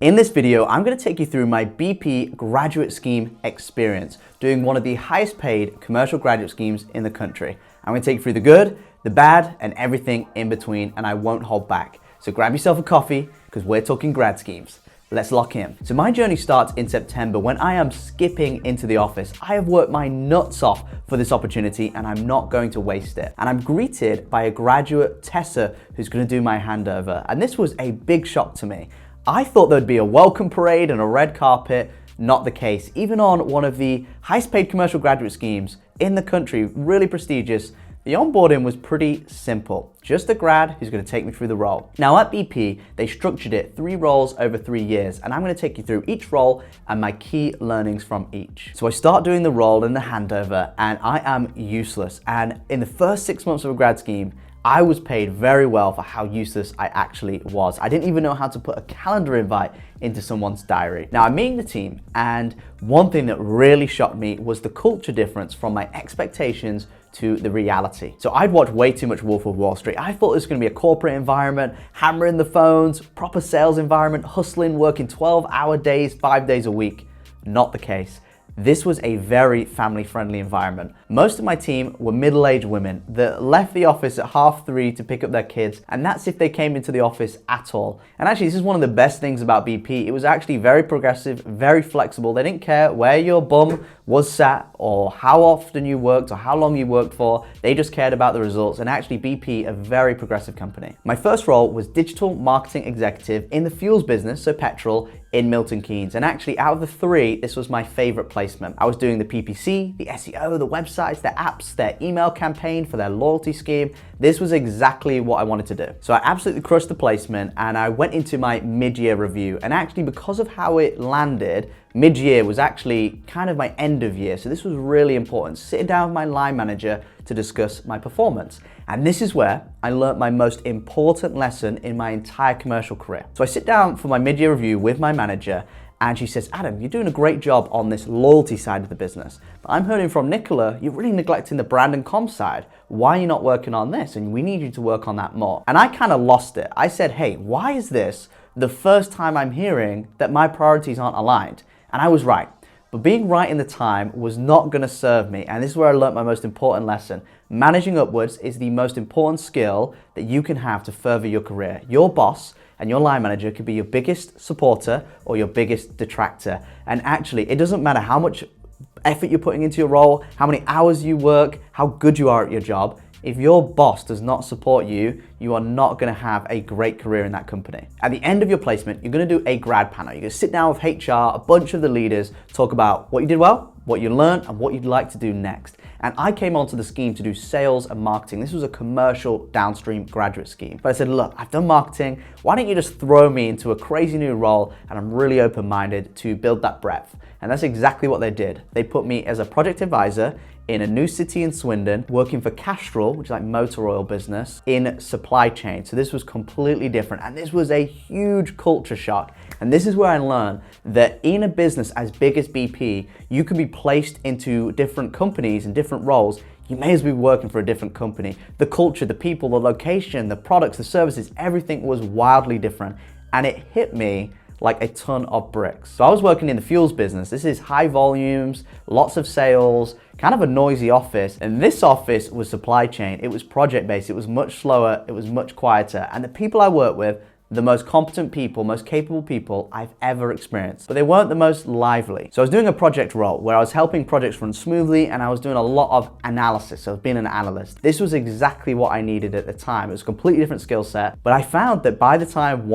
In this video, I'm going to take you through my BP graduate scheme experience, doing one of the highest paid commercial graduate schemes in the country. I'm going to take you through the good, the bad, and everything in between, and I won't hold back. So grab yourself a coffee, because we're talking grad schemes. Let's lock in. So my journey starts in September when I am skipping into the office. I have worked my nuts off for this opportunity and I'm not going to waste it. And I'm greeted by a graduate, Tessa, who's going to do my handover. And this was a big shock to me. I thought there'd be a welcome parade and a red carpet. Not the case. Even on one of the highest paid commercial graduate schemes in the country, really prestigious, the onboarding was pretty simple. Just a grad who's going to take me through the role. Now at BP, they structured it 3 roles over 3 years, and I'm going to take you through each role and my key learnings from each. So I start doing the role in the handover, and I am useless. And in the first 6 months of a grad scheme, I was paid very well for how useless I actually was. I didn't even know how to put a calendar invite into someone's diary. Now I'm meeting the team, and one thing that really shocked me was the culture difference from my expectations to the reality. So I'd watched way too much Wolf of Wall Street. I thought it was gonna be a corporate environment, hammering the phones, proper sales environment, hustling, working 12-hour days, 5 days a week. Not the case. This was a very family-friendly environment. Most of my team were middle-aged women that left the office at 3:30 to pick up their kids, and that's if they came into the office at all. And actually, this is one of the best things about BP. It was actually very progressive, very flexible. They didn't care where your bum was sat or how often you worked or how long you worked for. They just cared about the results, and actually BP, a very progressive company. My first role was digital marketing executive in the fuels business, so petrol, in Milton Keynes. And actually out of the 3, this was my favorite placement. I was doing the PPC, the SEO, the websites, their apps, their email campaign for their loyalty scheme. This was exactly what I wanted to do. So I absolutely crushed the placement, and I went into my mid-year review. And actually, because of how it landed, mid-year was actually kind of my end of year. So this was really important, sitting down with my line manager to discuss my performance. And this is where I learned my most important lesson in my entire commercial career. So I sit down for my mid-year review with my manager, and she says, Adam, you're doing a great job on this loyalty side of the business. But I'm hearing from Nicola, you're really neglecting the brand and comm side. Why are you not working on this? And we need you to work on that more. And I kind of lost it. I said, hey, why is this the first time I'm hearing that my priorities aren't aligned? And I was right. But being right in the time was not going to serve me. And this is where I learned my most important lesson. Managing upwards is the most important skill that you can have to further your career. Your boss and your line manager could be your biggest supporter or your biggest detractor. And actually, it doesn't matter how much effort you're putting into your role, how many hours you work, how good you are at your job. If your boss does not support you, you are not going to have a great career in that company. At the end of your placement, you're going to do a grad panel. You're going to sit down with HR, a bunch of the leaders, talk about what you did well, what you learned, and what you'd like to do next. And I came onto the scheme to do sales and marketing. This was a commercial downstream graduate scheme. But I said, look, I've done marketing. Why don't you just throw me into a crazy new role? And I'm really open-minded to build that breadth. And that's exactly what they did. They put me as a project advisor in a new city in Swindon, working for Castrol, which is like motor oil business, in supply chain. So this was completely different. And this was a huge culture shock. And this is where I learned that in a business as big as BP, you can be placed into different companies and different roles. You may as well be working for a different company. The culture, the people, the location, the products, the services, everything was wildly different. And it hit me like a ton of bricks. So I was working in the fuels business. This is high volumes, lots of sales, kind of a noisy office. And this office was supply chain. It was project-based. It was much slower. It was much quieter. And the people I worked with, the most competent people, most capable people I've ever experienced, but they weren't the most lively. So I was doing a project role where I was helping projects run smoothly, and I was doing a lot of analysis. So I was being an analyst. This was exactly what I needed at the time. It was a completely different skill set, but I found that by the time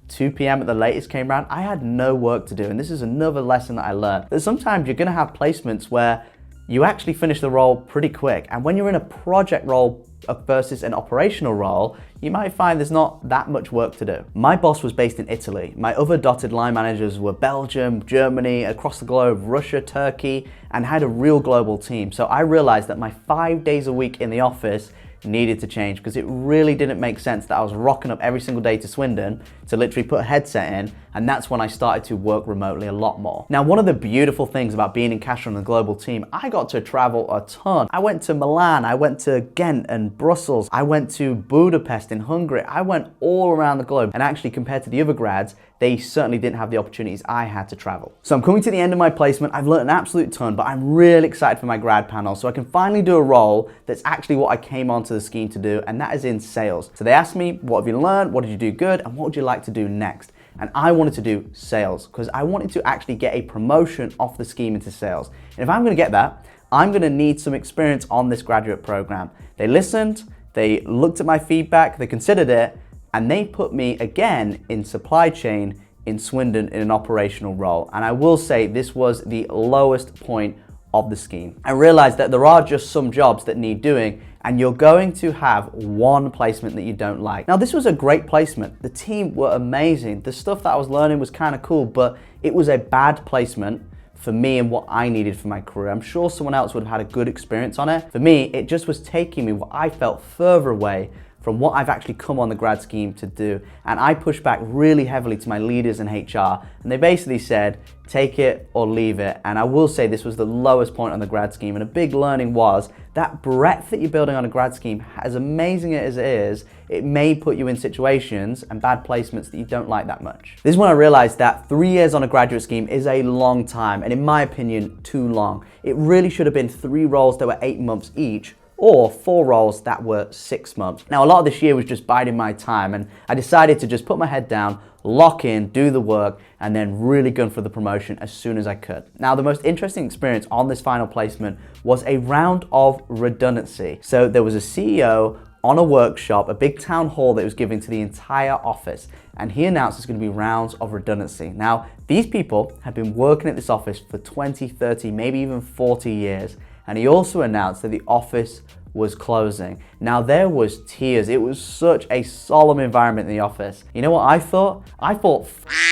2 p.m. at the latest came around, I had no work to do. And this is another lesson that I learned, that sometimes you're gonna have placements where you actually finish the role pretty quick. And when you're in a project role versus an operational role, you might find there's not that much work to do. My boss was based in Italy. My other dotted line managers were Belgium, Germany, across the globe, Russia, Turkey, and had a real global team. So I realized that my 5 days a week in the office needed to change, because it really didn't make sense that I was rocking up every single day to Swindon to literally put a headset in, and that's when I started to work remotely a lot more. Now, one of the beautiful things about being in Castro and the global team, I got to travel a ton. I went to Milan, I went to Ghent and Brussels, I went to Budapest in Hungary, I went all around the globe, and actually compared to the other grads, they certainly didn't have the opportunities I had to travel. So I'm coming to the end of my placement. I've learned an absolute ton, but I'm really excited for my grad panel so I can finally do a role that's actually what I came onto the scheme to do, and that is in sales. So they asked me, what have you learned? What did you do good? And what would you like to do next? And I wanted to do sales because I wanted to actually get a promotion off the scheme into sales. And if I'm gonna get that, I'm gonna need some experience on this graduate program. They listened, they looked at my feedback, they considered it, and they put me again in supply chain in Swindon in an operational role. And I will say this was the lowest point of the scheme. I realized that there are just some jobs that need doing, and you're going to have one placement that you don't like. Now, this was a great placement. The team were amazing. The stuff that I was learning was kind of cool, but it was a bad placement for me and what I needed for my career. I'm sure someone else would have had a good experience on it. For me, it just was taking me what I felt further away from what I've actually come on the grad scheme to do. And I pushed back really heavily to my leaders in HR, and they basically said, take it or leave it. And I will say this was the lowest point on the grad scheme, and a big learning was that breadth that you're building on a grad scheme, as amazing as it is, it may put you in situations and bad placements that you don't like that much. This is when I realized that 3 years on a graduate scheme is a long time, and in my opinion, too long. It really should have been 3 roles that were 8 months each, or 4 roles that were 6 months. Now, a lot of this year was just biding my time, and I decided to just put my head down, lock in, do the work, and then really gun for the promotion as soon as I could. Now, the most interesting experience on this final placement was a round of redundancy. So there was a CEO on a workshop, a big town hall that was given to the entire office, and he announced there's going to be rounds of redundancy. Now, these people had been working at this office for 20, 30, maybe even 40 years, and he also announced that the office was closing. Now, there was tears. It was such a solemn environment in the office. You know what I thought? I thought,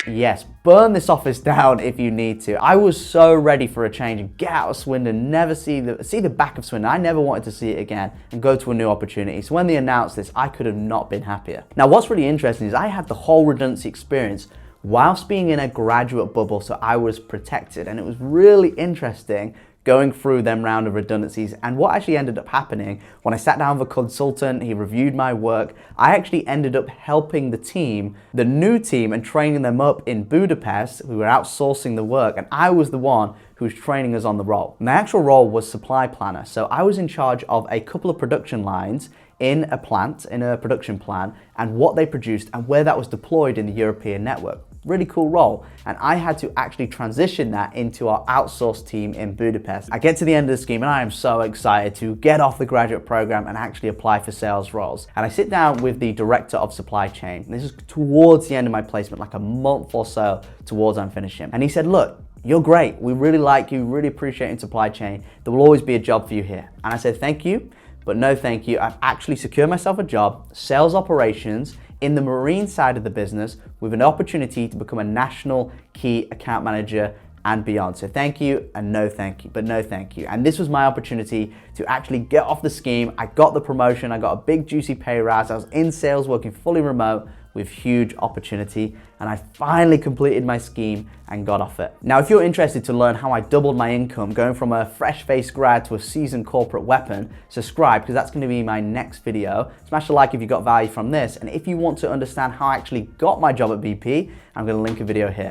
yes, burn this office down if you need to. I was so ready for a change and get out of Swindon, never see the back of Swindon. I never wanted to see it again and go to a new opportunity. So when they announced this, I could have not been happier. Now, what's really interesting is I had the whole redundancy experience whilst being in a graduate bubble, so I was protected, and it was really interesting going through them round of redundancies. And what actually ended up happening when I sat down with a consultant, he reviewed my work, I actually ended up helping the team, the new team, and training them up in Budapest. We were outsourcing the work, and I was the one who was training us on the role. My actual role was supply planner, so I was in charge of a couple of production lines in a plant, in a production plant, and what they produced and where that was deployed in the European network. Really cool role, and I had to actually transition that into our outsourced team in Budapest. I get to the end of the scheme and I am so excited to get off the graduate program and actually apply for sales roles. And I sit down with the director of supply chain. This is towards the end of my placement, like a month or so towards I'm finishing. And he said, look, you're great. We really like you, really appreciate you in supply chain. There will always be a job for you here. And I said, thank you, but no thank you. I've actually secured myself a job, sales operations, in the marine side of the business with an opportunity to become a national key account manager and beyond. So thank you and no thank you, but no thank you. And this was my opportunity to actually get off the scheme. I got the promotion, I got a big juicy pay rise. I was in sales working fully remote with huge opportunity, and I finally completed my scheme and got off it. Now, if you're interested to learn how I doubled my income going from a fresh-faced grad to a seasoned corporate weapon, subscribe, because that's going to be my next video. Smash a like if you got value from this, and if you want to understand how I actually got my job at BP, I'm going to link a video here.